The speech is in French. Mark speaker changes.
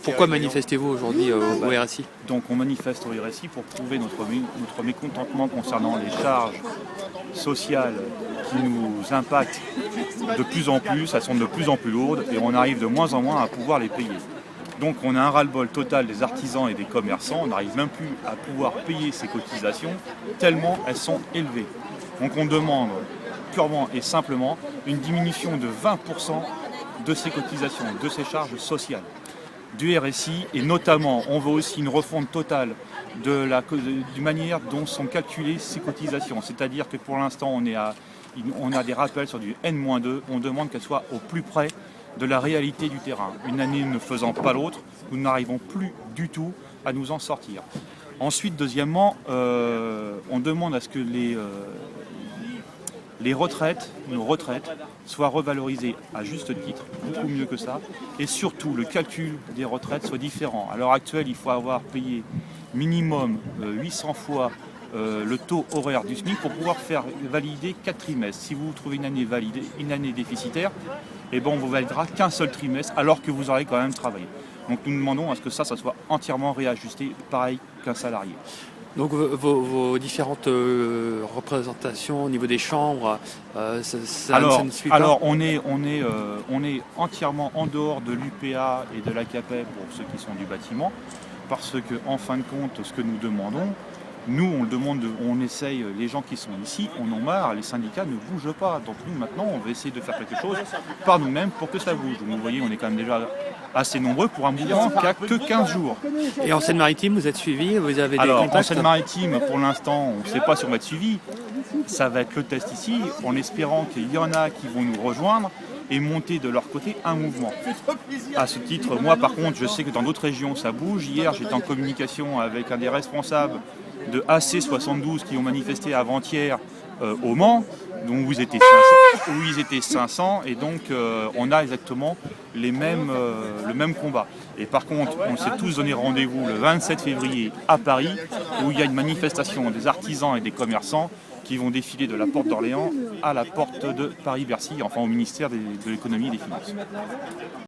Speaker 1: Pourquoi manifestez-vous aujourd'hui au RSI?
Speaker 2: Donc on manifeste au RSI pour prouver notre mécontentement concernant les charges sociales qui nous impactent de plus en plus, elles sont de plus en plus lourdes et on arrive de moins en moins à pouvoir les payer. Donc on a un ras-le-bol total des artisans et des commerçants, on n'arrive même plus à pouvoir payer ces cotisations tellement elles sont élevées. Donc on demande purement et simplement une diminution de 20% de ces cotisations, de ces charges sociales du RSI, et notamment on veut aussi une refonte totale de la manière dont sont calculées ces cotisations. C'est-à-dire que pour l'instant on a des rappels sur du N-2, on demande qu'elles soient au plus près de la réalité du terrain. Une année ne faisant pas l'autre, nous n'arrivons plus du tout à nous en sortir. Ensuite, deuxièmement, on demande à ce que nos retraites soient revalorisées à juste titre, beaucoup mieux que ça, et surtout le calcul des retraites soit différent. À l'heure actuelle, il faut avoir payé minimum 800 fois le taux horaire du SMIC pour pouvoir faire valider 4 trimestres. Si vous trouvez une année déficitaire, eh ben on vous validera qu'un seul trimestre alors que vous aurez quand même travaillé. Donc nous demandons à ce que ça soit entièrement réajusté, pareil qu'un salarié.
Speaker 1: Donc vos différentes représentations au niveau des chambres, ça ne suit pas?
Speaker 2: Alors on est entièrement en dehors de l'UPA et de l'ACAPES pour ceux qui sont du bâtiment, parce que en fin de compte, ce que nous demandons, nous on le demande, on essaye, les gens qui sont ici, on en marre, les syndicats ne bougent pas. Donc nous maintenant on va essayer de faire quelque chose par nous-mêmes pour que ça bouge. Vous voyez, on est quand même déjà assez nombreux pour un mouvement qui n'a que 15 jours.
Speaker 1: Et en Seine-Maritime, vous êtes suivi? Vous avez des
Speaker 2: Alors
Speaker 1: contacts?
Speaker 2: en Seine-Maritime, pour l'instant, on ne sait pas si on va être suivi. Ça va être le test ici, en espérant qu'il y en a qui vont nous rejoindre et monter de leur côté un mouvement. À ce titre, moi par contre, je sais que dans d'autres régions ça bouge. Hier, j'étais en communication avec un des responsables de AC72 qui ont manifesté avant-hier au Mans, dont où ils étaient 500, et donc on a exactement le même combat. Et par contre, on s'est tous donné rendez-vous le 27 février à Paris, où il y a une manifestation des artisans et des commerçants qui vont défiler de la porte d'Orléans à la porte de Paris-Bercy, enfin au ministère de l'économie et des finances.